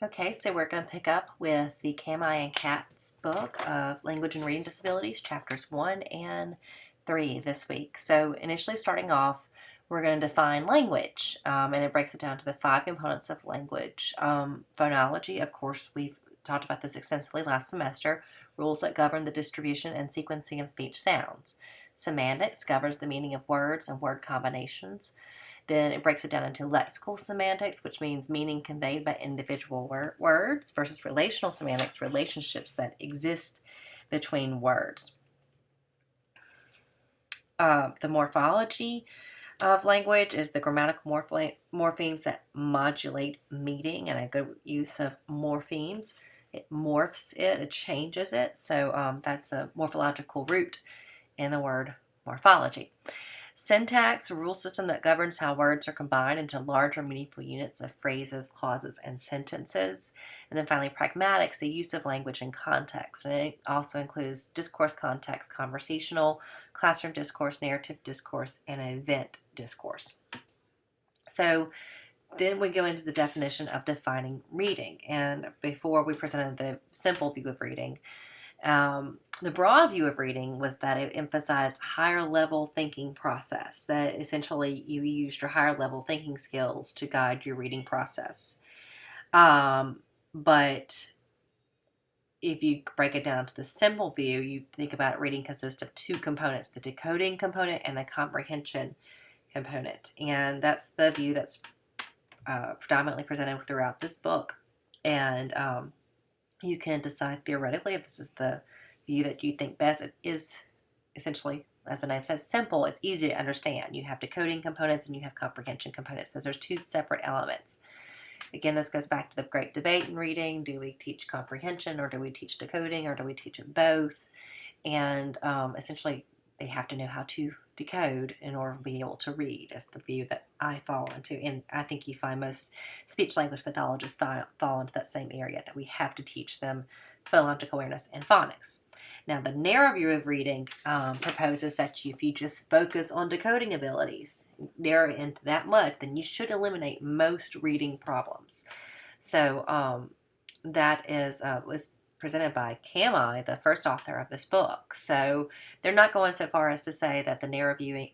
Okay, so we're going to pick up with the Kamhi Catts book of Language and Reading Disabilities, chapters 1 and 3 this week. So initially starting off, we're going to define language, and it breaks it down to the 5 components of language. Phonology, of course, we've talked about this extensively last semester, rules that govern the distribution and sequencing of speech sounds. Semantics governs the meaning of words and word combinations. Then it breaks it down into lexical semantics, which means meaning conveyed by individual words, versus relational semantics, relationships that exist between words. The morphology of language is the grammatical morphemes that modulate meaning, and a good use of morphemes. It morphs it, it changes it, so that's a morphological root in the word morphology. Syntax, a rule system that governs how words are combined into larger meaningful units of phrases, clauses, and sentences. And then finally, pragmatics, the use of language in context. And it also includes discourse context, conversational, classroom discourse, narrative discourse, and event discourse. So then we go into the definition of defining reading. And before we presented the simple view of reading, the broad view of reading was that it emphasized higher level thinking process, that essentially you used your higher level thinking skills to guide your reading process. But if you break it down to the simple view, you think about reading consists of 2 components, the decoding component and the comprehension component. And that's the view that's predominantly presented throughout this book. And you can decide theoretically if this is the view that you think best. It is essentially, as the name says, simple. It's easy to understand. You have decoding components and you have comprehension components. So there's 2 separate elements. Again, this goes back to the great debate in reading. Do we teach comprehension, or do we teach decoding, or do we teach them both? And essentially, they have to know how to decode in order to be able to read, is the view that I fall into. And I think you find most speech language pathologists fall into that same area, that we have to teach them phonological awareness and phonics. Now, the narrow view of reading proposes that if you just focus on decoding abilities, narrow it into that much, then you should eliminate most reading problems. So that was presented by Kamhi, the first author of this book. So they're not going so far as to say that the narrow view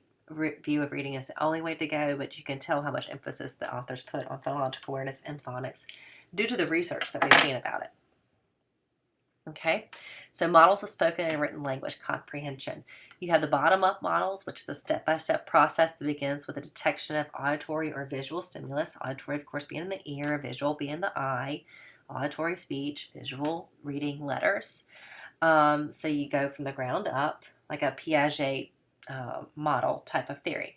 of reading is the only way to go, but you can tell how much emphasis the authors put on phonological awareness and phonics due to the research that we've seen about it. Okay, so models of spoken and written language comprehension. You have the bottom-up models, which is a step-by-step process that begins with the detection of auditory or visual stimulus. Auditory, of course, being in the ear, visual being in the eye. Auditory speech, visual reading letters. So you go from the ground up, like a Piaget model type of theory.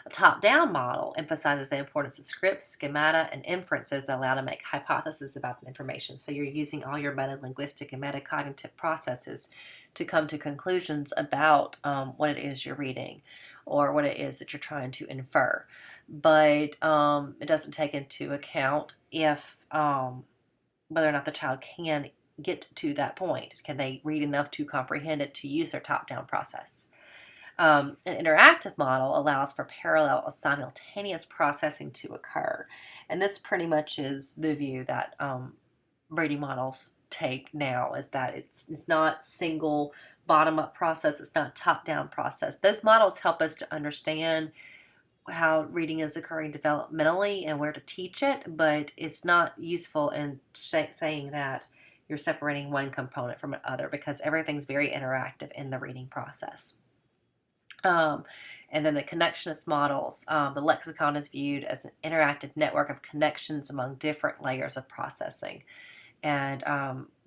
A top-down model emphasizes the importance of scripts, schemata, and inferences that allow to make hypotheses about the information. So you're using all your meta-linguistic and metacognitive processes to come to conclusions about what it is you're reading or what it is that you're trying to infer. But it doesn't take into account if whether or not the child can get to that point. Can they read enough to comprehend it to use their top-down process? An interactive model allows for parallel or simultaneous processing to occur. And this pretty much is the view that reading models take now, is that it's not single bottom-up process, it's not top-down process. Those models help us to understand how reading is occurring developmentally and where to teach it, but it's not useful in saying that you're separating one component from another, because everything's very interactive in the reading process. And then the connectionist models, the lexicon is viewed as an interactive network of connections among different layers of processing. And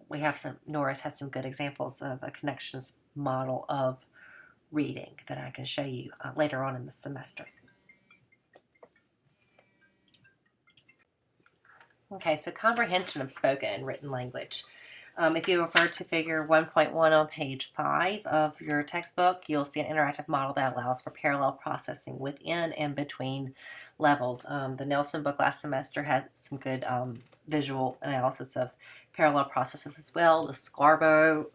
we have Norris has some good examples of a connectionist model of reading that I can show you later on in the semester. Okay, so comprehension of spoken and written language. If you refer to figure 1.1 on page 5 of your textbook, you'll see an interactive model that allows for parallel processing within and between levels. The Nelson book last semester had some good visual analysis of parallel processes as well. The Scarborough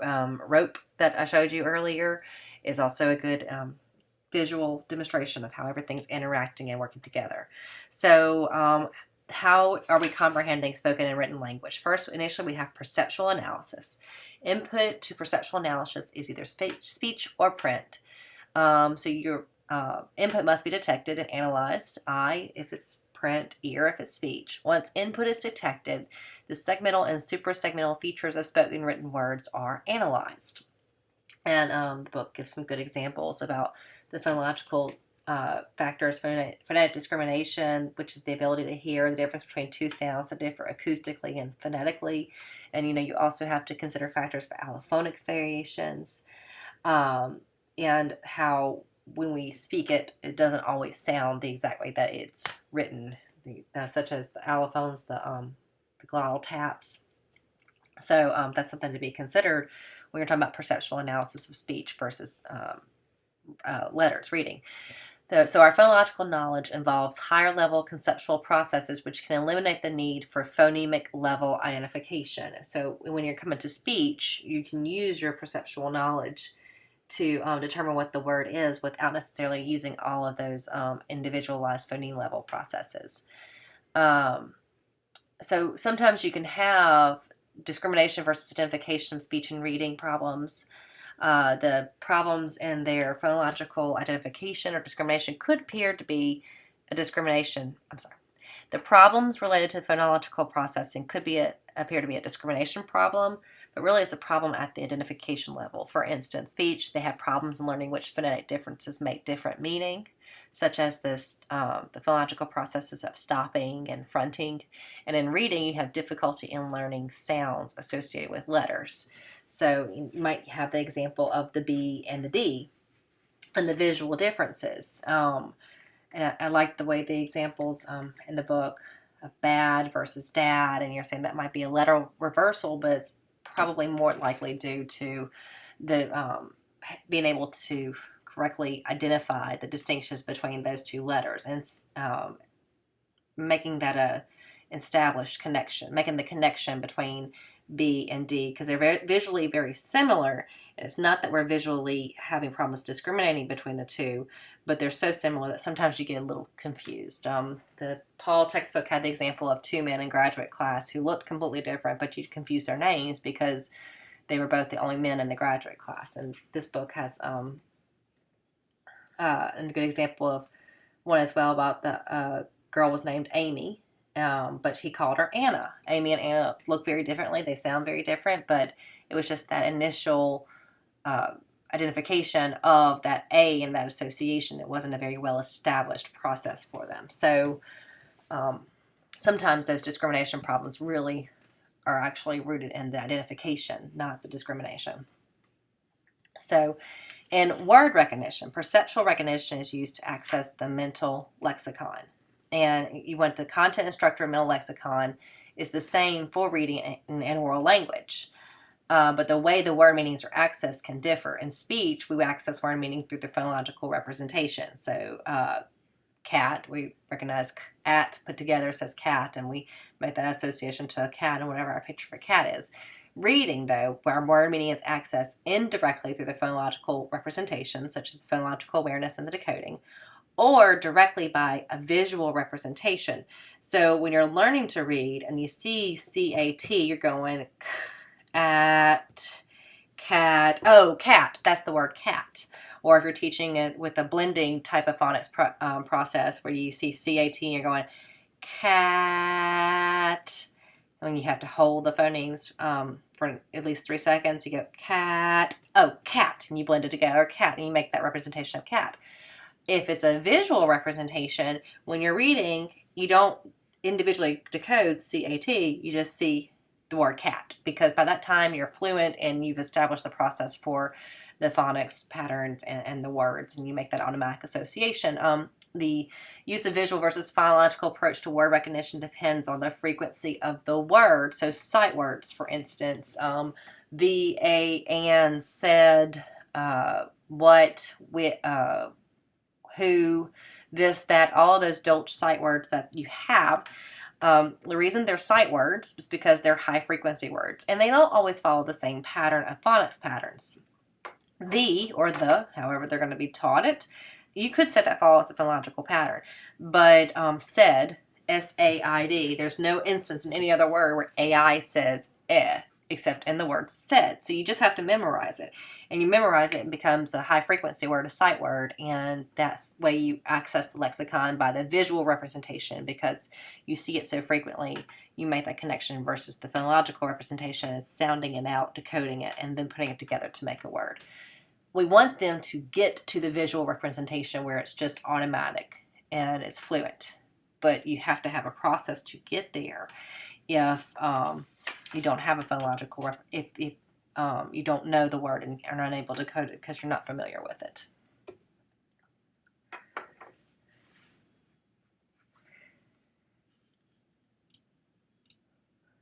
rope that I showed you earlier is also a good visual demonstration of how everything's interacting and working together. So how are we comprehending spoken and written language? First, initially, we have perceptual analysis. Input to perceptual analysis is either speech or print. So your input must be detected and analyzed. Eye, if it's print. Ear, if it's speech. Once input is detected, the segmental and suprasegmental features of spoken and written words are analyzed. And the book gives some good examples about the phonological factors, phonetic discrimination, which is the ability to hear the difference between two sounds that differ acoustically and phonetically. And, you also have to consider factors for allophonic variations, and how when we speak it, it doesn't always sound the exact way that it's written, such as the allophones, the glottal taps. So that's something to be considered when you're talking about perceptual analysis of speech versus letters, reading. So our phonological knowledge involves higher level conceptual processes which can eliminate the need for phonemic level identification. So when you're coming to speech, you can use your perceptual knowledge to determine what the word is without necessarily using all of those individualized phoneme level processes. So sometimes you can have discrimination versus identification of speech and reading problems. The problems in their phonological identification or discrimination could appear to be a discrimination. The problems related to phonological processing could appear to be a discrimination problem, but really it's a problem at the identification level. For instance, speech, they have problems in learning which phonetic differences make different meaning, such as the phonological processes of stopping and fronting. And in reading, you have difficulty in learning sounds associated with letters. So you might have the example of the B and the D and the visual differences. And I like the way the examples in the book of bad versus dad, and you're saying that might be a letter reversal, but it's probably more likely due to the being able to correctly identify the distinctions between those two letters, and making that a established connection, making the connection between B and D, because they're visually very similar. And it's not that we're visually having problems discriminating between the two, but they're so similar that sometimes you get a little confused. The Paul textbook had the example of two men in graduate class who looked completely different, but you'd confuse their names because they were both the only men in the graduate class. And this book has a good example of one as well about the girl was named Amy. But he called her Anna. Amy and Anna look very differently. They sound very different, but it was just that initial identification of that A and that association. It wasn't a very well-established process for them. So sometimes those discrimination problems really are actually rooted in the identification, not the discrimination. So in word recognition, perceptual recognition is used to access the mental lexicon. And you want the content instructor mental lexicon is the same for reading and oral language. But the way the word meanings are accessed can differ. In speech, we access word meaning through the phonological representation. So cat, we recognize at put together says cat, and we make that association to a cat and whatever our picture for cat is. Reading, though, where word meaning is accessed indirectly through the phonological representation, such as the phonological awareness and the decoding, or directly by a visual representation. So when you're learning to read and you see C-A-T, you're going at, cat, oh, cat, that's the word cat. Or if you're teaching it with a blending type of phonics process where you see C-A-T and you're going cat, and you have to hold the phonemes for at least 3 seconds. You go cat, oh, cat, and you blend it together, cat, and you make that representation of cat. If it's a visual representation, when you're reading, you don't individually decode C-A-T, you just see the word cat, because by that time you're fluent and you've established the process for the phonics patterns and the words, and you make that automatic association. The use of visual versus phonological approach to word recognition depends on the frequency of the word. So sight words, for instance, the, a, and, said, what, with, who, this, that, all those Dolch sight words that you have. The reason they're sight words is because they're high frequency words, and they don't always follow the same pattern of phonics patterns. The, or the, however they're going to be taught it, you could say that follows a phonological pattern, but said S-A-I-D. There's no instance in any other word where AI says except in the word said. So you just have to memorize it. And you memorize it, it becomes a high frequency word, a sight word, and that's the way you access the lexicon, by the visual representation, because you see it so frequently. You make that connection versus the phonological representation. It's sounding it out, decoding it, and then putting it together to make a word. We want them to get to the visual representation where it's just automatic and it's fluent. But you have to have a process to get there if you don't have a phonological, if you don't know the word and are unable to code it because you're not familiar with it.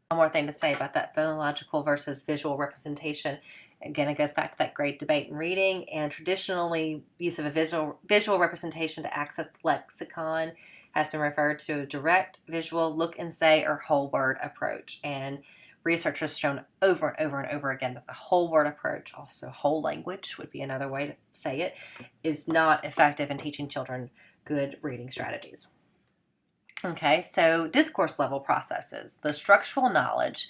One more thing to say about that phonological versus visual representation. Again, it goes back to that great debate in reading, and traditionally use of a visual representation to access the lexicon has been referred to a direct visual look and say or whole word approach. And research has shown over and over and over again that the whole word approach, also whole language would be another way to say it, is not effective in teaching children good reading strategies. Okay, so discourse level processes. The structural knowledge.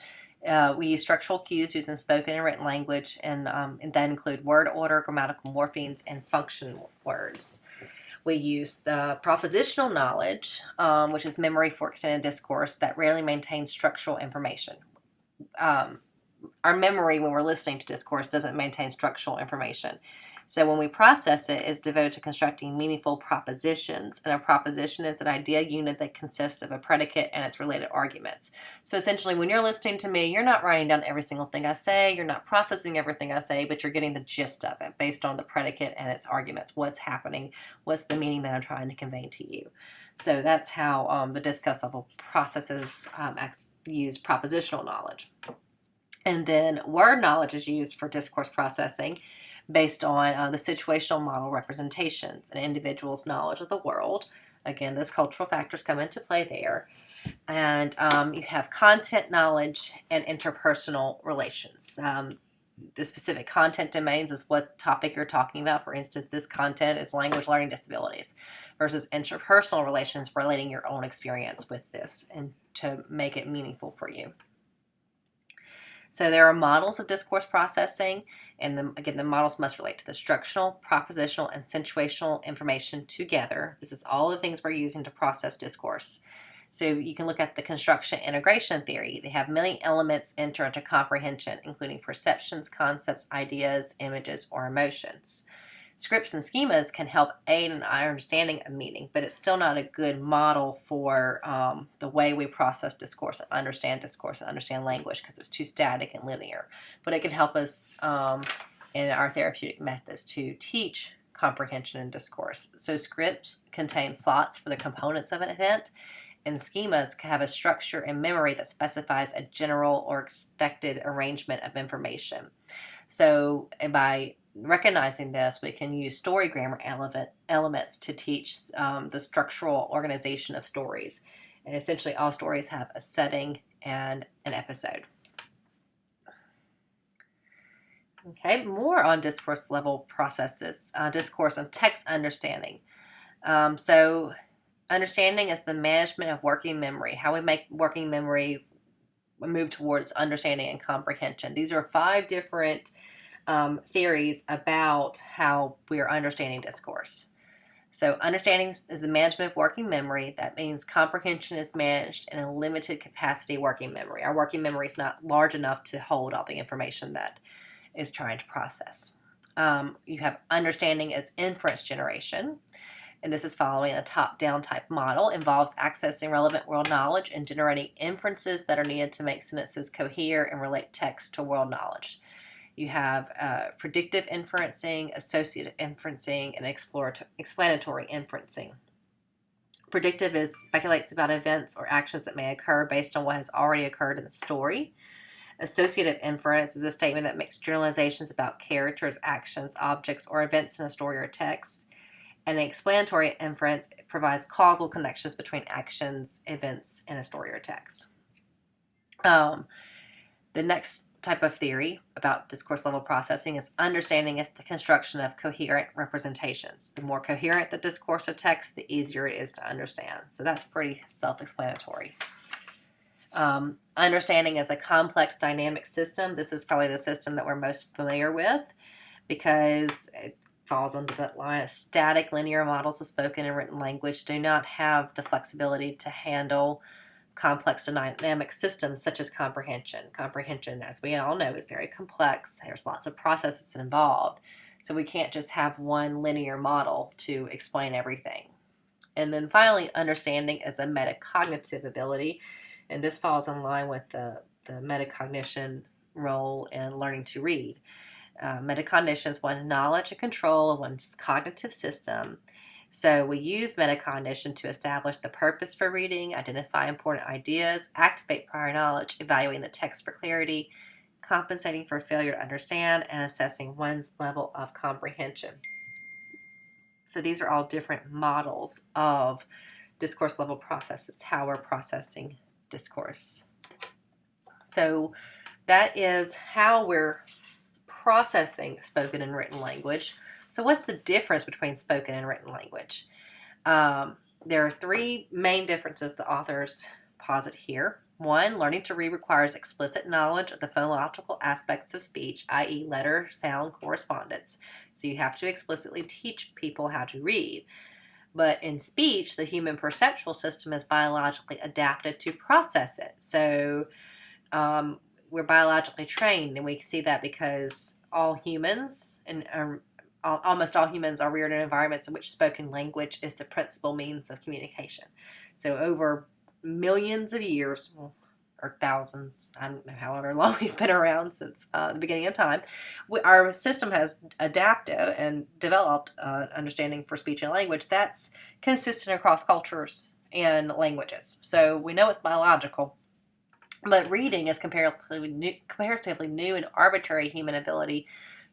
We use structural cues using spoken and written language, and that include word order, grammatical morphemes, and function words. We use the propositional knowledge, which is memory for extended discourse that rarely maintains structural information. Our memory when we're listening to discourse doesn't maintain structural information. So when we process it, it's devoted to constructing meaningful propositions. And a proposition is an idea unit that consists of a predicate and its related arguments. So essentially, when you're listening to me, you're not writing down every single thing I say. You're not processing everything I say, but you're getting the gist of it based on the predicate and its arguments. What's happening? What's the meaning that I'm trying to convey to you? So that's how the discourse level processes use propositional knowledge. And then word knowledge is used for discourse processing based on the situational model representations, an individual's knowledge of the world. Again, those cultural factors come into play there. And you have content knowledge and interpersonal relations. The specific content domains is what topic you're talking about. For instance, this content is language learning disabilities, versus interpersonal relations, relating your own experience with this and to make it meaningful for you. So there are models of discourse processing, and the models must relate to the structural, propositional, and situational information together. This is all the things we're using to process discourse. So you can look at the construction integration theory. They have many elements enter into comprehension, including perceptions, concepts, ideas, images, or emotions. Scripts and schemas can help aid in our understanding of meaning, but it's still not a good model for the way we process discourse and understand language, because it's too static and linear. But it can help us in our therapeutic methods to teach comprehension and discourse. So scripts contain slots for the components of an event, and schemas have a structure and memory that specifies a general or expected arrangement of information. So by recognizing this, we can use story grammar elements to teach the structural organization of stories. And essentially all stories have a setting and an episode. Okay, more on discourse level processes, discourse and text understanding. So understanding is the management of working memory, how we make working memory move towards understanding and comprehension. These are 5 different theories about how we are understanding discourse. So understanding is the management of working memory. That means comprehension is managed in a limited capacity working memory. Our working memory is not large enough to hold all the information that is trying to process. You have understanding as inference generation, and this is following a top-down type model, involves accessing relevant world knowledge and generating inferences that are needed to make sentences cohere and relate text to world knowledge. You have predictive inferencing, associative inferencing, and explanatory inferencing. Predictive speculates about events or actions that may occur based on what has already occurred in the story. Associative inference is a statement that makes generalizations about characters, actions, objects, or events in a story or text. And explanatory inference provides causal connections between actions, events, in a story or text. The next type of theory about discourse level processing is understanding as the construction of coherent representations. The more coherent the discourse or text, the easier it is to understand. So that's pretty self-explanatory. Understanding as a complex dynamic system. This is probably the system that we're most familiar with because it falls under that line of static linear models of spoken and written language do not have the flexibility to handle complex dynamic systems such as comprehension. Comprehension, as we all know, is very complex. There's lots of processes involved. So we can't just have one linear model to explain everything. And then finally, understanding is a metacognitive ability. And this falls in line with the metacognition role in learning to read. Metacognition is one's knowledge and control of one's cognitive system. So we use metacognition to establish the purpose for reading, identify important ideas, activate prior knowledge, evaluating the text for clarity, compensating for failure to understand, and assessing one's level of comprehension. So these are all different models of discourse level processes, how we're processing discourse. So that is how we're processing spoken and written language. So what's the difference between spoken and written language? There are three main differences the authors posit here. One, learning to read requires explicit knowledge of the phonological aspects of speech, i.e. letter, sound, correspondence. So you have to explicitly teach people how to read. But in speech, the human perceptual system is biologically adapted to process it. So we're biologically trained, and we see that because all humans, and almost all humans, are reared in environments in which spoken language is the principal means of communication. So over millions of years, or thousands, I don't know, however long we've been around since the beginning of time, our system has adapted and developed an understanding for speech and language that's consistent across cultures and languages. So we know it's biological, but reading is comparatively new and arbitrary human ability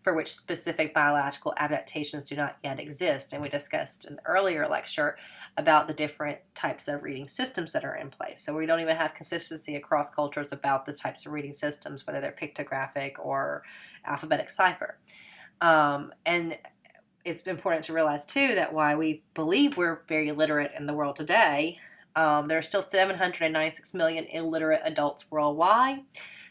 for which specific biological adaptations do not yet exist. And we discussed in the earlier lecture about the different types of reading systems that are in place. So we don't even have consistency across cultures about the types of reading systems, whether they're pictographic or alphabetic cipher. And it's important to realize, too, that while we believe we're very literate in the world today, there are still 796 million illiterate adults worldwide.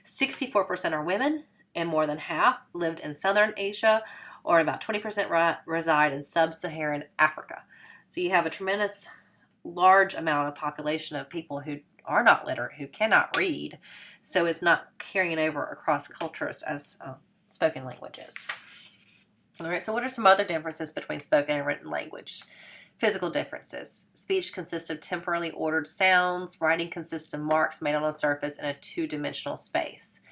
64% are women, and more than half lived in Southern Asia, or about 20% reside in sub-Saharan Africa. So you have a tremendous large amount of population of people who are not literate, who cannot read. So it's not carrying over across cultures as spoken languages. All right, so what are some other differences between spoken and written language? Physical differences. Speech consists of temporally ordered sounds. Writing consists of marks made on a surface in a two-dimensional space.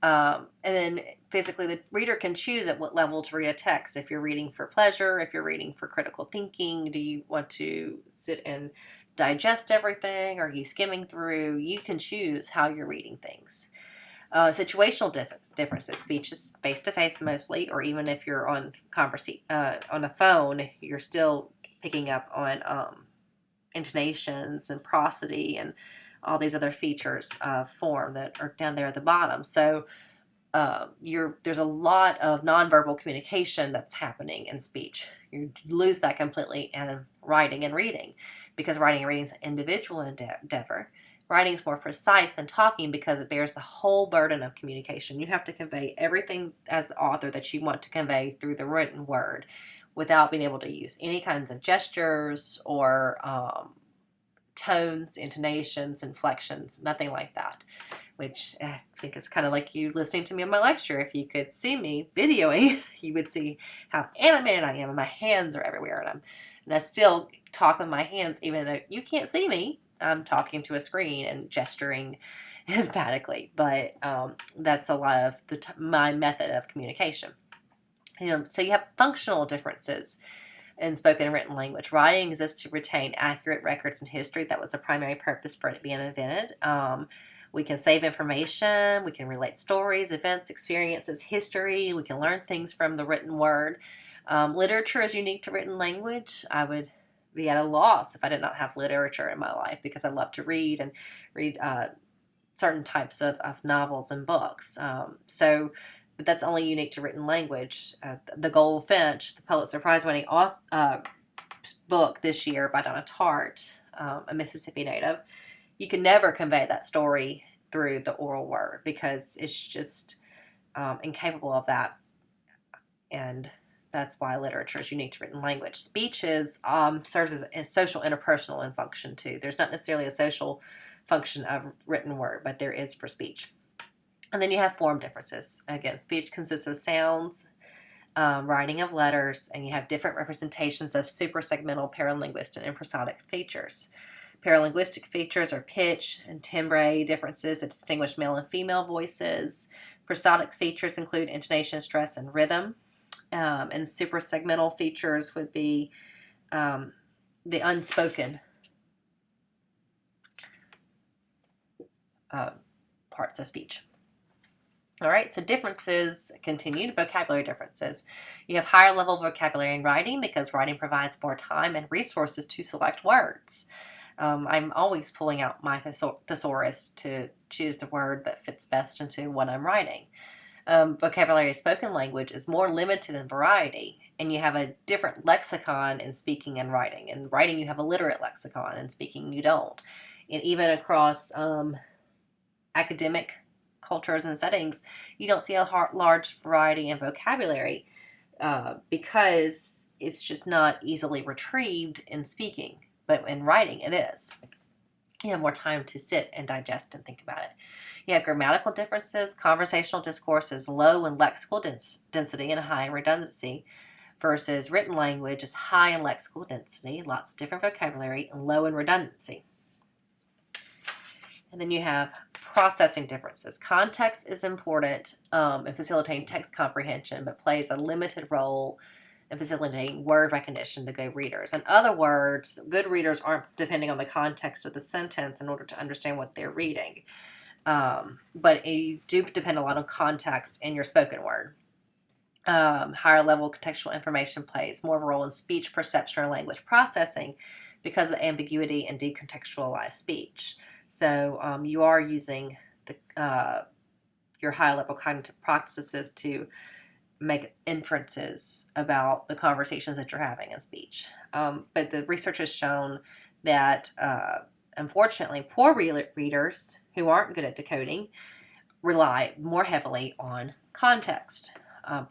And then physically, the reader can choose at what level to read a text. If you're reading for pleasure, if you're reading for critical thinking, do you want to sit and digest everything? Are you skimming through? You can choose how you're reading things. Situational differences. Speech is face-to-face mostly, or even if you're on a phone, you're still picking up on intonations and prosody and all these other features of form that are down there at the bottom. So there's a lot of nonverbal communication that's happening in speech. You lose that completely in writing and reading, because writing and reading is an individual endeavor. Writing is more precise than talking because it bears the whole burden of communication. You have to convey everything as the author that you want to convey through the written word without being able to use any kinds of gestures or tones, intonations, inflections, nothing like that, which I think is kind of like you listening to me on my lecture. If you could see me videoing, you would see how animated I am, and my hands are everywhere, and I still talk with my hands even though you can't see me. I'm talking to a screen and gesturing emphatically, but that's a lot of my method of communication. So you have functional differences in spoken and written language. Writing exists to retain accurate records in history. That was the primary purpose for it being invented. We can save information. We can relate stories, events, experiences, history. We can learn things from the written word. Literature is unique to written language. I would be at a loss if I did not have literature in my life, because I love to read and read certain types of novels and books. But that's only unique to written language. The Goldfinch, the Pulitzer Prize winning book this year by Donna Tartt, a Mississippi native, you can never convey that story through the oral word because it's just incapable of that. And that's why literature is unique to written language. Speech serves as a social interpersonal in function too. There's not necessarily a social function of written word, but there is for speech. And then you have form differences. Again, speech consists of sounds, writing of letters, and you have different representations of suprasegmental, paralinguistic, and prosodic features. Paralinguistic features are pitch and timbre differences that distinguish male and female voices. Prosodic features include intonation, stress, and rhythm. And suprasegmental features would be the unspoken parts of speech. All right, so differences, continued vocabulary differeces. You have higher level vocabulary in writing because writing provides more time and resources to select words. I'm always pulling out my thesaurus to choose the word that fits best into what I'm writing. Vocabulary of spoken language is more limited in variety, and you have a different lexicon in speaking and writing. In writing, you have a literate lexicon, and speaking, you don't. And even across academic cultures and settings, you don't see a large variety in vocabulary because it's just not easily retrieved in speaking, but in writing it is. You have more time to sit and digest and think about it. You have grammatical differences. Conversational discourse is low in lexical density and high in redundancy, versus written language is high in lexical density, lots of different vocabulary, and low in redundancy. And then you have processing differences. Context is important in facilitating text comprehension, but plays a limited role in facilitating word recognition to good readers. In other words, good readers aren't depending on the context of the sentence in order to understand what they're reading. But you do depend a lot on context in your spoken word. Higher level contextual information plays more of a role in speech perception or language processing because of the ambiguity and decontextualized speech. So you are using your higher level cognitive processes to make inferences about the conversations that you're having in speech. But the research has shown that unfortunately poor readers who aren't good at decoding rely more heavily on context.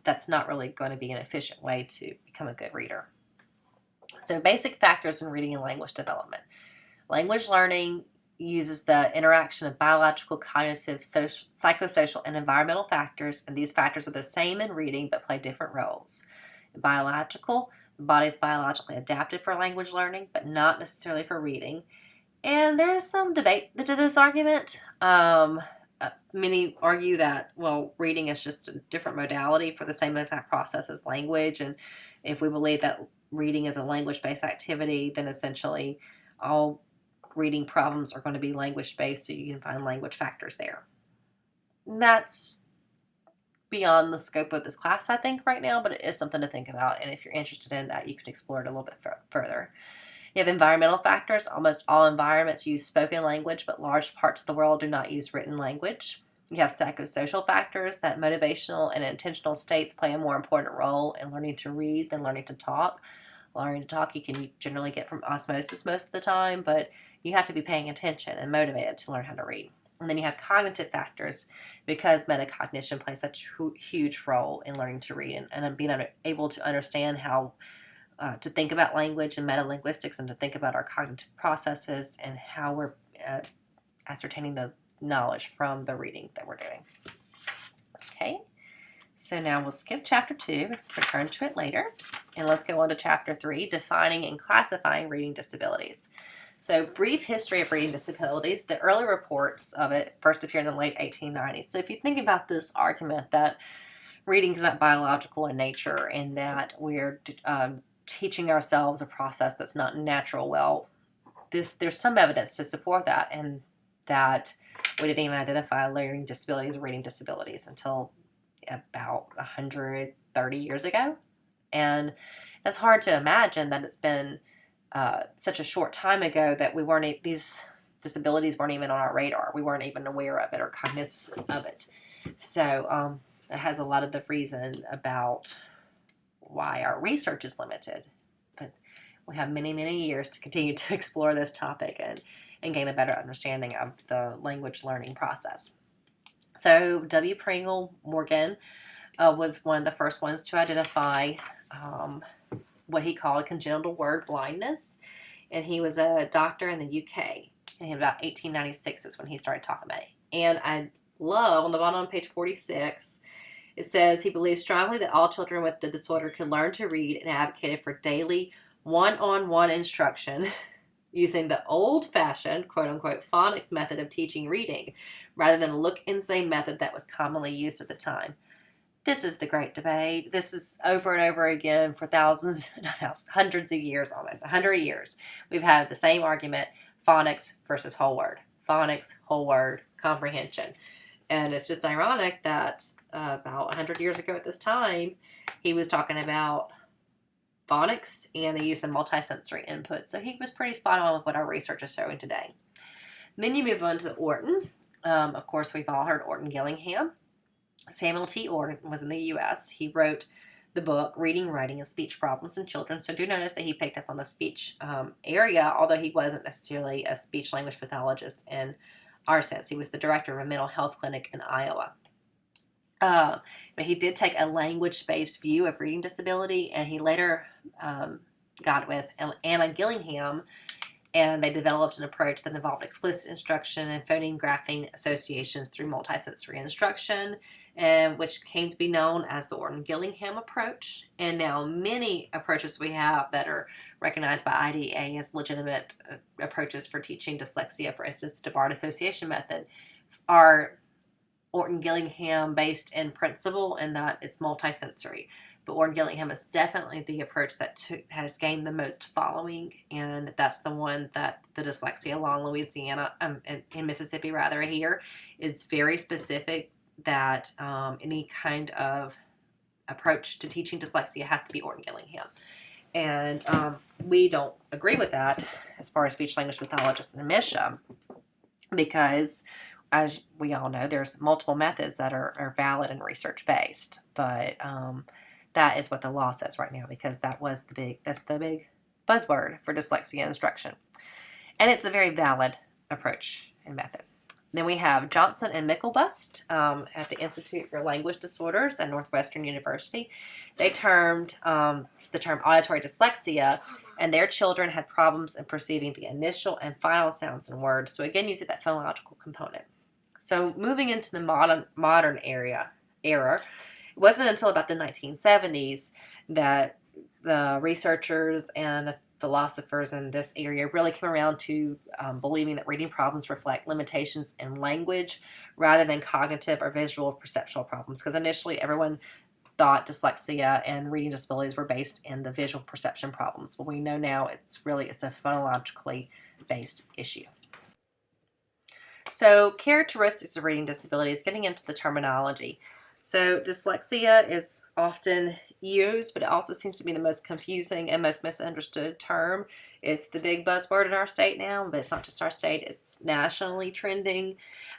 That's not really going to be an efficient way to become a good reader. So basic factors in reading and language development. Language learning uses the interaction of biological, cognitive, psychosocial, and environmental factors, and these factors are the same in reading but play different roles. In biological, the body is biologically adapted for language learning, but not necessarily for reading. And there's some debate to this argument. Many argue that, well, reading is just a different modality for the same exact process as language, and if we believe that reading is a language-based activity, then essentially all reading problems are going to be language-based, so you can find language factors there. And that's beyond the scope of this class, I think, right now, but it is something to think about, and if you're interested in that, you could explore it a little bit further. You have environmental factors. Almost all environments use spoken language, but large parts of the world do not use written language. You have psychosocial factors that motivational and intentional states play a more important role in learning to read than learning to talk. Learning to talk you can generally get from osmosis most of the time, but you have to be paying attention and motivated to learn how to read. And then you have cognitive factors because metacognition plays such a huge role in learning to read and being able to understand how to think about language and metalinguistics and to think about our cognitive processes and how we're ascertaining the knowledge from the reading that we're doing. Okay, so now we'll skip chapter 2, return to it later, and let's go on to chapter 3, defining and classifying reading disabilities. So brief history of reading disabilities. The early reports of it first appeared in the late 1890s. So if you think about this argument that reading is not biological in nature and that we're teaching ourselves a process that's not natural, well, there's some evidence to support that, and that we didn't even identify learning disabilities or reading disabilities until about 130 years ago. And it's hard to imagine that it's been such a short time ago that we weren't, these disabilities weren't even on our radar. We weren't even aware of it or cognizant of it. So it has a lot of the reason about why our research is limited. But we have many, many years to continue to explore this topic and gain a better understanding of the language learning process. So W. Pringle Morgan was one of the first ones to identify what he called congenital word blindness. And he was a doctor in the UK. And in about 1896 is when he started talking about it. And I love, on the bottom of page 46, it says he believes strongly that all children with the disorder can learn to read and advocated for daily one-on-one instruction using the old-fashioned, quote-unquote, phonics method of teaching reading rather than the look-and-say method that was commonly used at the time. This is the great debate. This is over and over again for hundreds of years, almost 100 years. We've had the same argument, phonics versus whole word. Phonics, whole word, comprehension. And it's just ironic that about 100 years ago at this time, he was talking about phonics and the use of multisensory input. So he was pretty spot on with what our research is showing today. Then you move on to Orton. Of course, we've all heard Orton Gillingham. Samuel T. Orton was in the U.S. He wrote the book Reading, Writing, and Speech Problems in Children. So do notice that he picked up on the speech area, although he wasn't necessarily a speech-language pathologist in our sense. He was the director of a mental health clinic in Iowa. But he did take a language-based view of reading disability, and he later got with Anna Gillingham, and they developed an approach that involved explicit instruction and phoneme graphing associations through multisensory instruction, and which came to be known as the Orton-Gillingham approach. And now many approaches we have that are recognized by IDA as legitimate approaches for teaching dyslexia, for instance, the DeBard association method, are Orton-Gillingham based in principle in that it's multisensory. But Orton-Gillingham is definitely the approach that has gained the most following, and that's the one that the dyslexia law in Louisiana, in Mississippi rather, here, is very specific that any kind of approach to teaching dyslexia has to be Orton-Gillingham. And we don't agree with that as far as speech-language pathologists in MSHA, because as we all know, there's multiple methods that are valid and research-based, but that is what the law says right now, because that's the big buzzword for dyslexia instruction. And it's a very valid approach and method. Then we have Johnson and Micklebust at the Institute for Language Disorders at Northwestern University. They termed the term auditory dyslexia, and their children had problems in perceiving the initial and final sounds in words. So again, you see that phonological component. So moving into the modern era, it wasn't until about the 1970s that the researchers and the philosophers in this area really came around to believing that reading problems reflect limitations in language rather than cognitive or visual perceptual problems. Because initially everyone thought dyslexia and reading disabilities were based in the visual perception problems. But we know now it's a phonologically based issue. So characteristics of reading disabilities, getting into the terminology. So dyslexia is often used, but it also seems to be the most confusing and most misunderstood term. It's the big buzzword in our state now, but it's not just our state, it's nationally trending.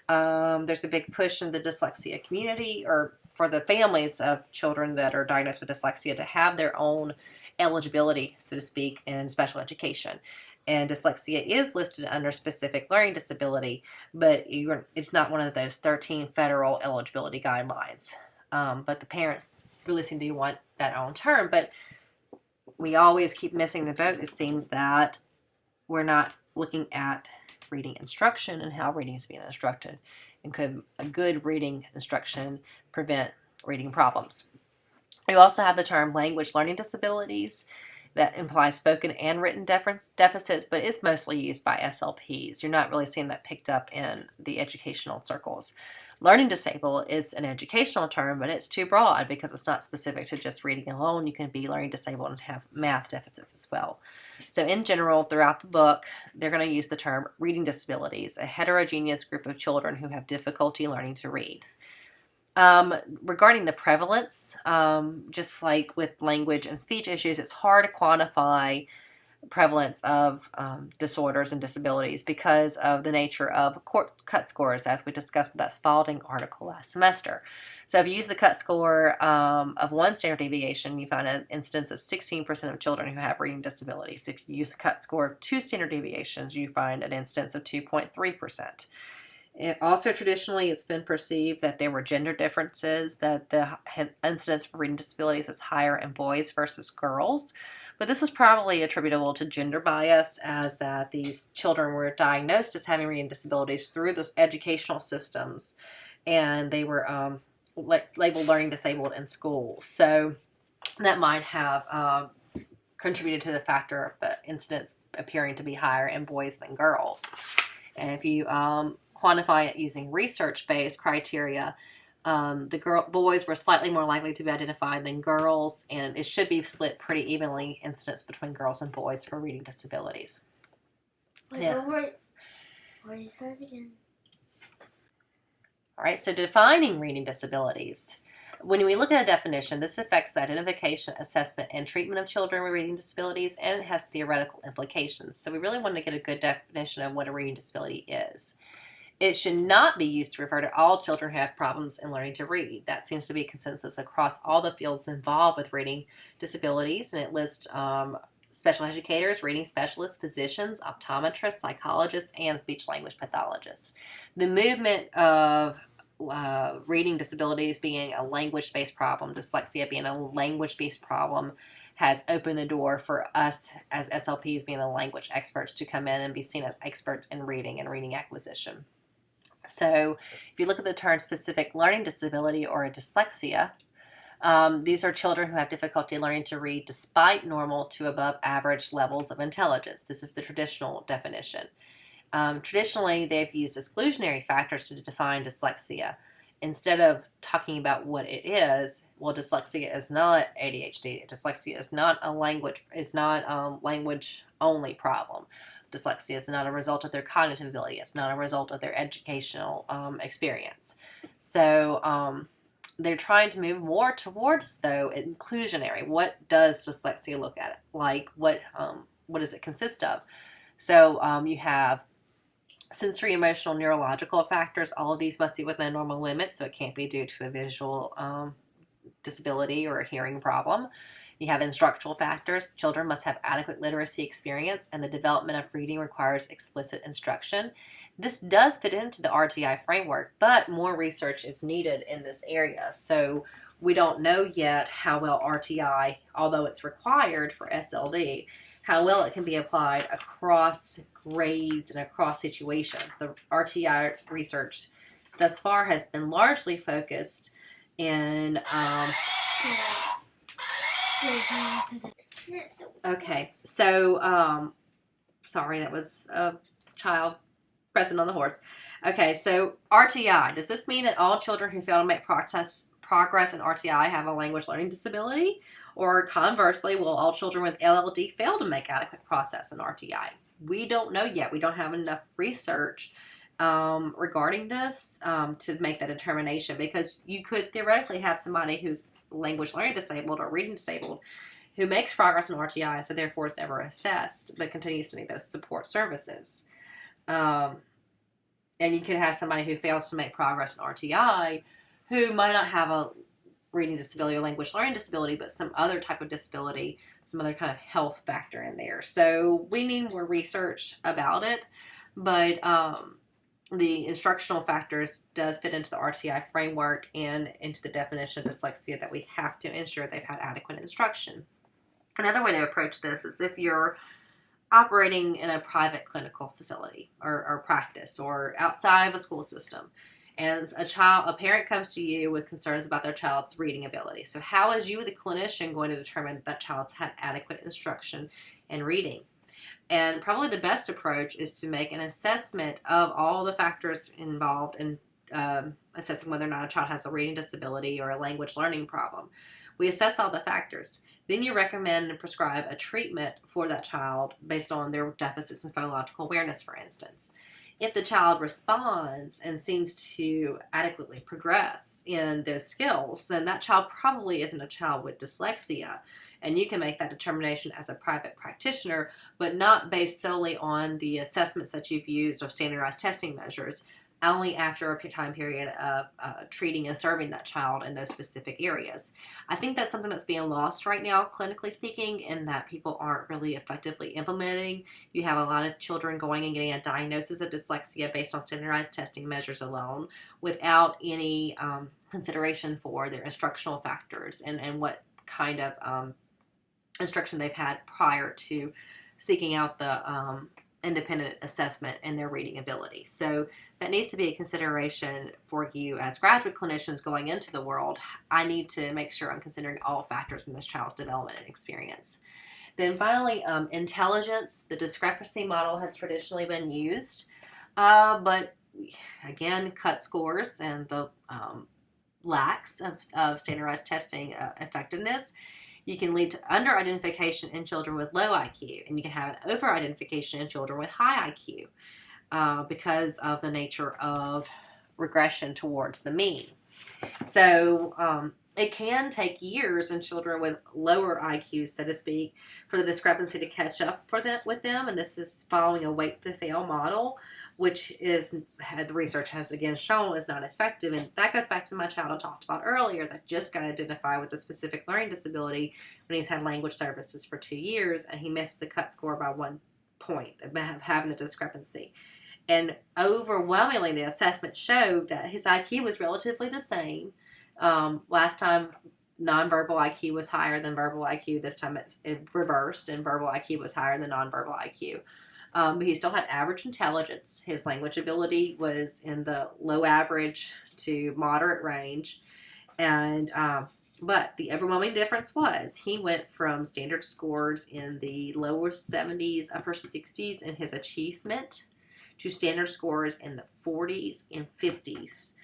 There's a big push in the dyslexia community, or for the families of children that are diagnosed with dyslexia, to have their own eligibility, so to speak, in special education. And dyslexia is listed under specific learning disability, but it's not one of those 13 federal eligibility guidelines. But the parents really seem to want that own term. But we always keep missing the boat. It seems that we're not looking at reading instruction and how reading is being instructed. And could a good reading instruction prevent reading problems? We also have the term language learning disabilities. That implies spoken and written deficits, but it's mostly used by SLPs. You're not really seeing that picked up in the educational circles. Learning disabled is an educational term, but it's too broad because it's not specific to just reading alone. You can be learning disabled and have math deficits as well. So in general, throughout the book, they're going to use the term reading disabilities, a heterogeneous group of children who have difficulty learning to read. Regarding the prevalence, just like with language and speech issues, it's hard to quantify prevalence of disorders and disabilities because of the nature of cut scores, as we discussed with that Spalding article last semester. So if you use the cut score of 1 standard deviation, you find an incidence of 16% of children who have reading disabilities. If you use the cut score of 2 standard deviations, you find an incidence of 2.3%. It also, traditionally, it's been perceived that there were gender differences, that the incidence for reading disabilities is higher in boys versus girls. But this was probably attributable to gender bias, as that these children were diagnosed as having reading disabilities through the educational systems, and they were labeled learning disabled in school. So that might have contributed to the factor of the incidence appearing to be higher in boys than girls. And if you quantify it using research-based criteria, boys were slightly more likely to be identified than girls, and it should be split pretty evenly, incidence between girls and boys for reading disabilities. Where do you start again? All right, so defining reading disabilities. When we look at a definition, this affects the identification, assessment, and treatment of children with reading disabilities, and it has theoretical implications. So we really want to get a good definition of what a reading disability is. It should not be used to refer to all children who have problems in learning to read. That seems to be a consensus across all the fields involved with reading disabilities, and it lists special educators, reading specialists, physicians, optometrists, psychologists, and speech-language pathologists. The movement of reading disabilities being a language-based problem, dyslexia being a language-based problem, has opened the door for us as SLPs, being the language experts, to come in and be seen as experts in reading and reading acquisition. So if you look at the term specific learning disability or a dyslexia, these are children who have difficulty learning to read despite normal to above average levels of intelligence. This is the traditional definition. Traditionally, they've used exclusionary factors to define dyslexia. Instead of talking about what it is, well, dyslexia is not ADHD. Dyslexia is not a language only problem. Dyslexia is not a result of their cognitive ability. It's not a result of their educational experience. So they're trying to move more towards, though, inclusionary. What does dyslexia look at? Like, what does it consist of? So you have sensory, emotional, neurological factors. All of these must be within a normal limit, so it can't be due to a visual disability or a hearing problem. You have instructional factors. Children must have adequate literacy experience, and the development of reading requires explicit instruction. This does fit into the RTI framework, but more research is needed in this area. So we don't know yet how well RTI, although it's required for SLD, how well it can be applied across grades and across situations. The RTI research thus far has been largely focused in okay, so sorry, that was a child present on the horse. Okay, so RTI, does this mean that all children who fail to make progress in RTI have a language learning disability? Or conversely, will all children with LLD fail to make adequate progress in RTI? We don't know yet. We don't have enough research regarding this to make that determination, because you could theoretically have somebody who's language learning disabled or reading disabled who makes progress in RTI, so therefore is never assessed, but continues to need those support services. And you could have somebody who fails to make progress in RTI who might not have a reading disability or language learning disability, but some other type of disability, some other kind of health factor in there. So we need more research about it, but the instructional factors does fit into the RTI framework and into the definition of dyslexia, that we have to ensure they've had adequate instruction. Another way to approach this is if you're operating in a private clinical facility or practice or outside of a school system, and a parent comes to you with concerns about their child's reading ability. So how is you, the clinician, going to determine that child's had adequate instruction in reading? And probably the best approach is to make an assessment of all the factors involved in assessing whether or not a child has a reading disability or a language learning problem. We assess all the factors. Then you recommend and prescribe a treatment for that child based on their deficits in phonological awareness, for instance. If the child responds and seems to adequately progress in those skills, then that child probably isn't a child with dyslexia. And you can make that determination as a private practitioner, but not based solely on the assessments that you've used or standardized testing measures, only after a time period of treating and serving that child in those specific areas. I think that's something that's being lost right now, clinically speaking, in that people aren't really effectively implementing. You have a lot of children going and getting a diagnosis of dyslexia based on standardized testing measures alone without any consideration for their instructional factors and what kind of instruction they've had prior to seeking out the independent assessment in their reading ability. So that needs to be a consideration for you as graduate clinicians going into the world. I need to make sure I'm considering all factors in this child's development and experience. Then finally, intelligence. The discrepancy model has traditionally been used, but again, cut scores and the lacks of standardized testing effectiveness, you can lead to under-identification in children with low IQ, and you can have an over-identification in children with high IQ because of the nature of regression towards the mean. So it can take years in children with lower IQs, so to speak, for the discrepancy to catch up with them, and this is following a weight-to-fail model, which is, the research has again shown, is not effective. And that goes back to my child I talked about earlier that just got identified with a specific learning disability when he's had language services for 2 years, and he missed the cut score by 1 point of having the discrepancy. And overwhelmingly, the assessment showed that his IQ was relatively the same. Last time, nonverbal IQ was higher than verbal IQ. This time it reversed, and verbal IQ was higher than nonverbal IQ. But he still had average intelligence. His language ability was in the low average to moderate range. And but the overwhelming difference was he went from standard scores in the lower 70s, upper 60s in his achievement to standard scores in the 40s and 50s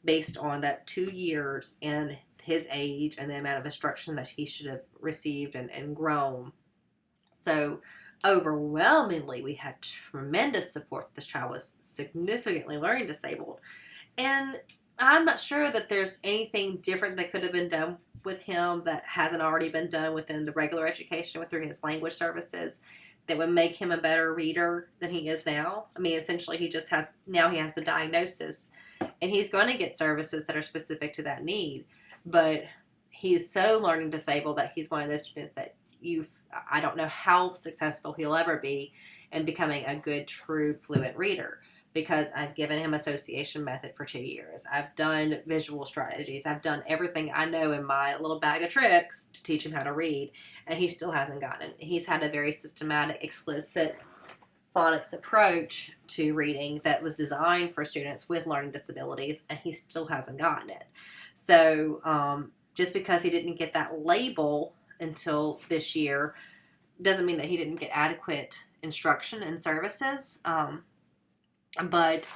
based on that 2 years and his age and the amount of instruction that he should have received and grown. So overwhelmingly, we had tremendous support. This child was significantly learning disabled. And I'm not sure that there's anything different that could have been done with him that hasn't already been done within the regular education through his language services that would make him a better reader than he is now. I mean, essentially, he has the diagnosis, and he's going to get services that are specific to that need. But he's so learning disabled that he's one of those students that I don't know how successful he'll ever be in becoming a good, true, fluent reader, because I've given him association method for 2 years. I've done visual strategies. I've done everything I know in my little bag of tricks to teach him how to read, and he still hasn't gotten it. He's had a very systematic, explicit phonics approach to reading that was designed for students with learning disabilities, and he still hasn't gotten it. So just because he didn't get that label until this year doesn't mean that he didn't get adequate instruction and services. But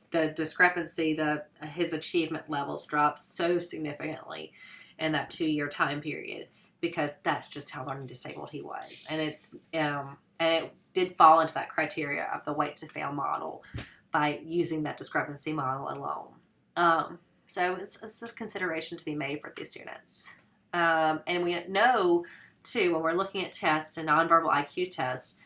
the discrepancy, his achievement levels dropped so significantly in that 2-year time period because that's just how learning disabled he was. And it did fall into that criteria of the weight to fail model by using that discrepancy model alone. So it's a consideration to be made for these students. And we know, too, when we're looking at tests and nonverbal IQ tests,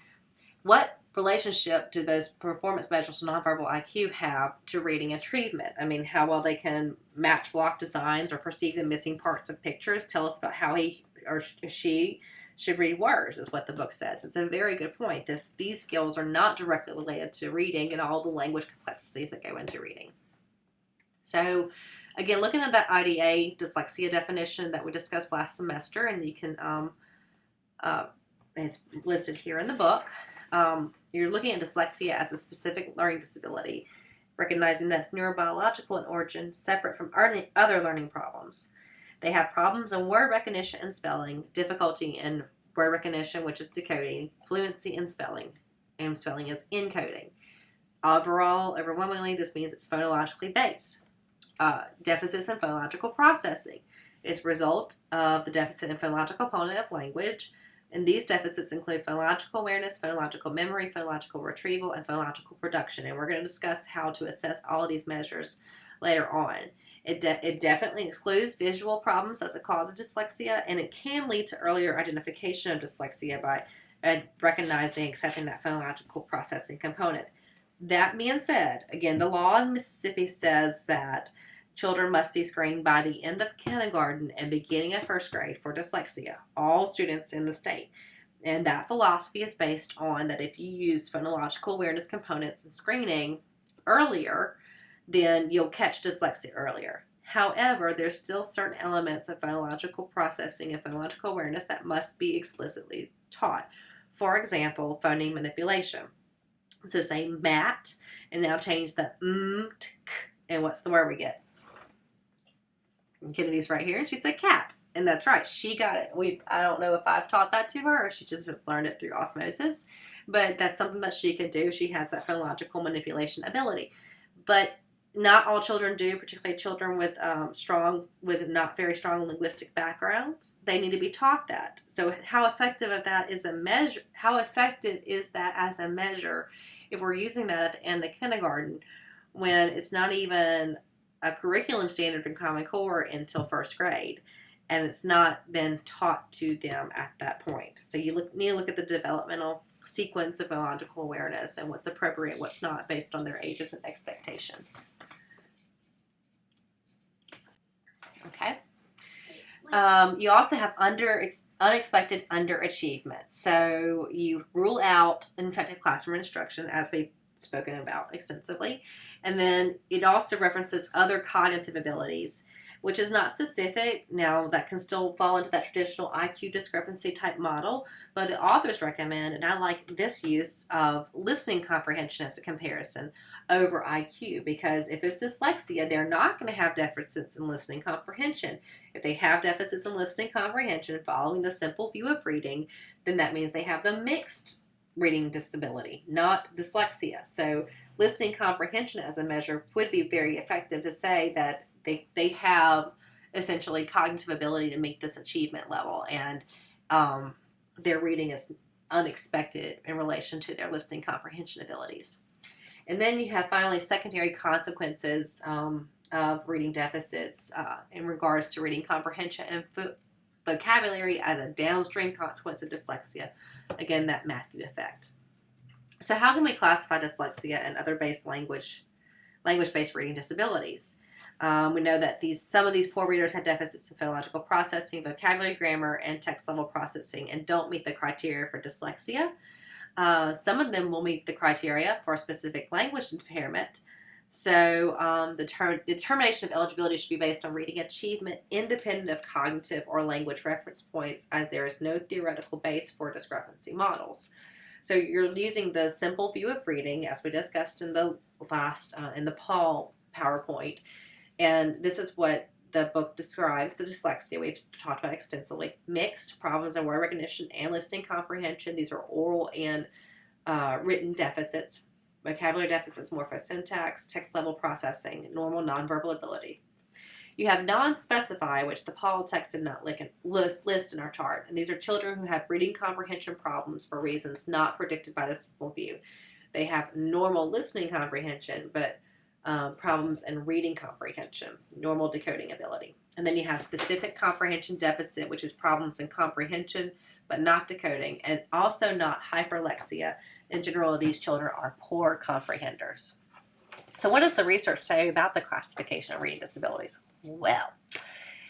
what relationship do those performance measures of nonverbal IQ have to reading achievement? I mean, how well they can match block designs or perceive the missing parts of pictures tell us about how he or she should read words, is what the book says. It's a very good point. These skills are not directly related to reading and all the language complexities that go into reading. So, again, looking at that IDA dyslexia definition that we discussed last semester, and you can, it's listed here in the book. You're looking at dyslexia as a specific learning disability, recognizing that it's neurobiological in origin, separate from other learning problems. They have problems in word recognition and spelling, difficulty in word recognition, which is decoding, fluency in spelling, and spelling is encoding. Overall, overwhelmingly, this means it's phonologically based. Deficits in phonological processing is a result of the deficit in phonological component of language, and these deficits include phonological awareness, phonological memory, phonological retrieval, and phonological production. And we're going to discuss how to assess all of these measures later on. It definitely excludes visual problems as a cause of dyslexia, and it can lead to earlier identification of dyslexia by recognizing and accepting that phonological processing component. That being said, again, the law in Mississippi says that children must be screened by the end of kindergarten and beginning of first grade for dyslexia, all students in the state. And that philosophy is based on that if you use phonological awareness components in screening earlier, then you'll catch dyslexia earlier. However, there's still certain elements of phonological processing and phonological awareness that must be explicitly taught. For example, phoneme manipulation. So say mat, and now change the to k, and what's the word we get? Kennedy's right here, and she said cat, and that's right, she got it. I don't know if I've taught that to her, or she just has learned it through osmosis, but that's something that she can do. She has that phonological manipulation ability, but not all children do, particularly children with not very strong linguistic backgrounds. They need to be taught that. So how effective is that as a measure if we're using that at the end of kindergarten when it's not even a curriculum standard in Common Core until first grade, and it's not been taught to them at that point. So you need to look at the developmental sequence of phonological awareness and what's appropriate, what's not, based on their ages and expectations. Okay. You also have unexpected underachievement. So you rule out ineffective classroom instruction, as we've spoken about extensively. And then it also references other cognitive abilities, which is not specific. Now, that can still fall into that traditional IQ discrepancy type model, but the authors recommend, and I like this use of listening comprehension as a comparison over IQ, because if it's dyslexia, they're not going to have deficits in listening comprehension. If they have deficits in listening comprehension following the simple view of reading, then that means they have the mixed reading disability, not dyslexia. So listening comprehension as a measure would be very effective to say that they have essentially cognitive ability to meet this achievement level, and their reading is unexpected in relation to their listening comprehension abilities. And then you have finally secondary consequences of reading deficits in regards to reading comprehension and vocabulary as a downstream consequence of dyslexia. Again, that Matthew effect. So how can we classify dyslexia and other language-based reading disabilities? We know that some of these poor readers have deficits in phonological processing, vocabulary, grammar, and text-level processing, and don't meet the criteria for dyslexia. Some of them will meet the criteria for a specific language impairment. So the determination of eligibility should be based on reading achievement independent of cognitive or language reference points, as there is no theoretical base for discrepancy models. So you're using the simple view of reading, as we discussed in the last, in the Paul PowerPoint. And this is what the book describes the dyslexia we've talked about extensively. Mixed problems in word recognition and listening comprehension. These are oral and written deficits. Vocabulary deficits, morphosyntax, text-level processing, normal nonverbal ability. You have non-specify, which the Paul text did not list in our chart. And these are children who have reading comprehension problems for reasons not predicted by the simple view. They have normal listening comprehension, but problems in reading comprehension, normal decoding ability. And then you have specific comprehension deficit, which is problems in comprehension, but not decoding, and also not hyperlexia. In general, these children are poor comprehenders. So what does the research say about the classification of reading disabilities? Well,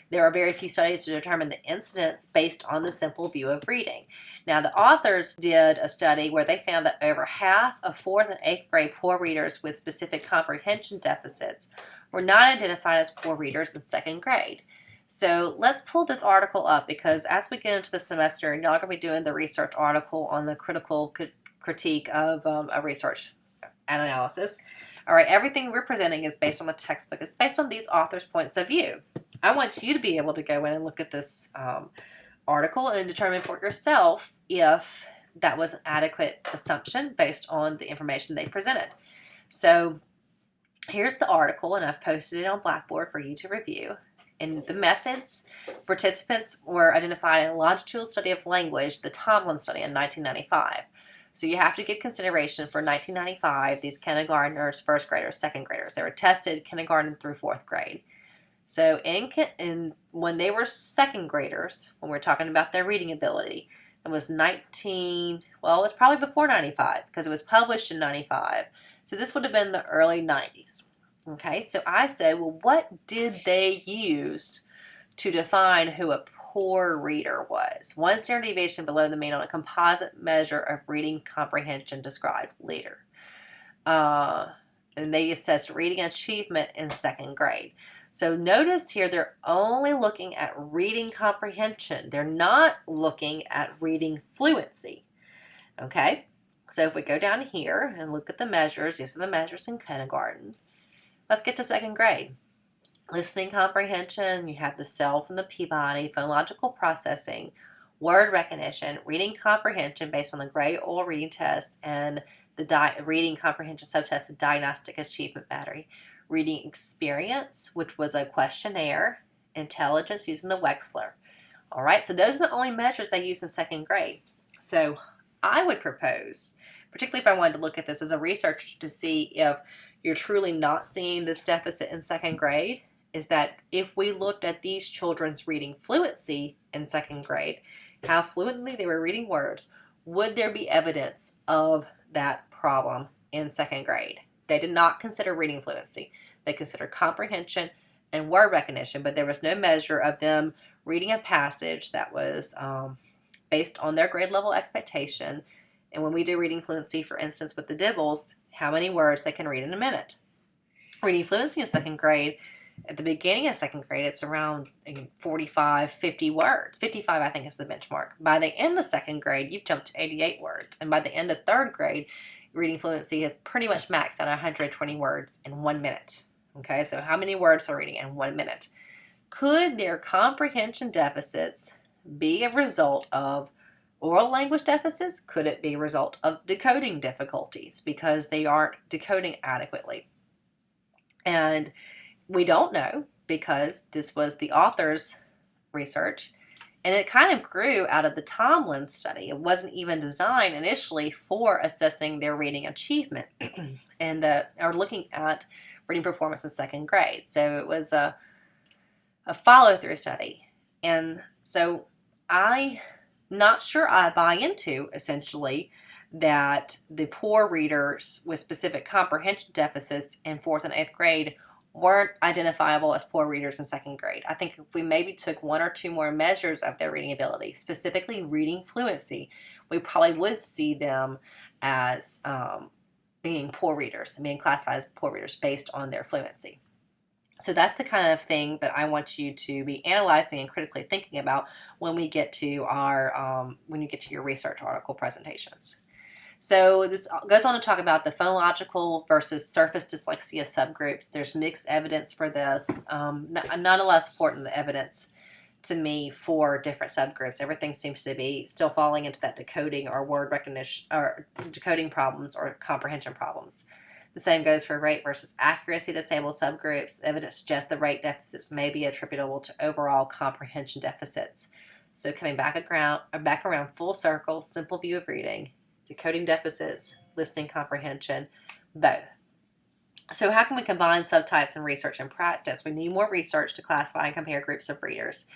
there are very few studies to determine the incidence based on the simple view of reading. Now, the authors did a study where they found that over half of 4th and 8th grade poor readers with specific comprehension deficits were not identified as poor readers in 2nd grade. So let's pull this article up, because as we get into the semester, y'all are going to be doing the research article on the critical critique of a research analysis. All right, everything we're presenting is based on the textbook. It's based on these authors' points of view. I want you to be able to go in and look at this article and determine for yourself if that was an adequate assumption based on the information they presented. So here's the article, and I've posted it on Blackboard for you to review. In the methods, participants were identified in a longitudinal study of language, the Tomlin study in 1995. So you have to give consideration for 1995, these kindergartners, 1st graders, 2nd graders. They were tested kindergarten through 4th grade. So when they were second graders, when we're talking about their reading ability, it was it was probably before 95 because it was published in 95. So this would have been the early 90s. Okay, so I said, well, what did they use to define who a poor reader was? One standard deviation below the mean on a composite measure of reading comprehension described later. And they assessed reading achievement in second grade. So notice here they're only looking at reading comprehension. They're not looking at reading fluency. Okay, so if we go down here and look at the measures, these are the measures in kindergarten. Let's get to second grade. Listening comprehension, you have the self and the Peabody, phonological processing, word recognition, reading comprehension based on the Gray Oral reading test, and the reading comprehension subtest and diagnostic achievement battery. Reading experience, which was a questionnaire, intelligence using the Wechsler. All right, so those are the only measures they use in second grade. So I would propose, particularly if I wanted to look at this as a researcher to see if you're truly not seeing this deficit in second grade, is that if we looked at these children's reading fluency in second grade, how fluently they were reading words, would there be evidence of that problem in second grade? They did not consider reading fluency. They considered comprehension and word recognition, but there was no measure of them reading a passage that was based on their grade level expectation. And when we do reading fluency, for instance, with the Dibbles, how many words they can read in a minute. Reading fluency in second grade, at the beginning of second grade, it's around 45, 50 words. 55, I think, is the benchmark. By the end of second grade, you've jumped to 88 words. And by the end of third grade, reading fluency has pretty much maxed out 120 words in 1 minute. Okay, so how many words are reading in 1 minute? Could their comprehension deficits be a result of oral language deficits? Could it be a result of decoding difficulties because they aren't decoding adequately? And we don't know because this was the author's research, and it kind of grew out of the Tomlin study. It wasn't even designed initially for assessing their reading achievement or looking at reading performance in second grade. So it was a follow-through study. And so I'm not sure I buy into, essentially, that the poor readers with specific comprehension deficits in 4th and 8th grade weren't identifiable as poor readers in second grade. I think if we maybe took 1 or 2 more measures of their reading ability, specifically reading fluency, we probably would see them as being poor readers and being classified as poor readers based on their fluency. So that's the kind of thing that I want you to be analyzing and critically thinking about when we get to when you get to your research article presentations. So this goes on to talk about the phonological versus surface dyslexia subgroups. There's mixed evidence for this. Nonetheless, important the evidence to me for different subgroups. Everything seems to be still falling into that decoding or word recognition or decoding problems or comprehension problems. The same goes for rate versus accuracy disabled subgroups. Evidence suggests the rate deficits may be attributable to overall comprehension deficits. So coming back around full circle, simple view of reading, decoding deficits, listening comprehension, both. So how can we combine subtypes in research and practice? We need more research to classify and compare groups of readers.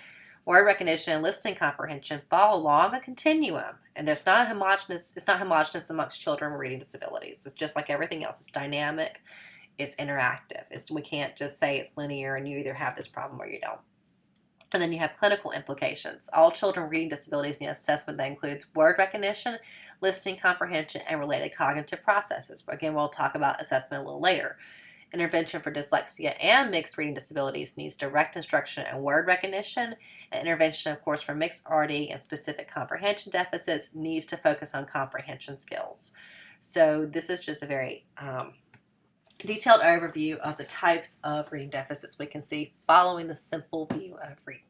Word recognition and listening comprehension fall along a continuum, and it's not homogeneous amongst children with reading disabilities. It's just like everything else. It's dynamic, it's interactive. We can't just say it's linear and you either have this problem or you don't. And then you have clinical implications. All children with reading disabilities need assessment that includes word recognition, listening comprehension, and related cognitive processes. But again, we'll talk about assessment a little later. Intervention for dyslexia and mixed reading disabilities needs direct instruction and word recognition. And intervention, of course, for mixed RD and specific comprehension deficits needs to focus on comprehension skills. So this is just a very detailed overview of the types of reading deficits we can see following the simple view of reading.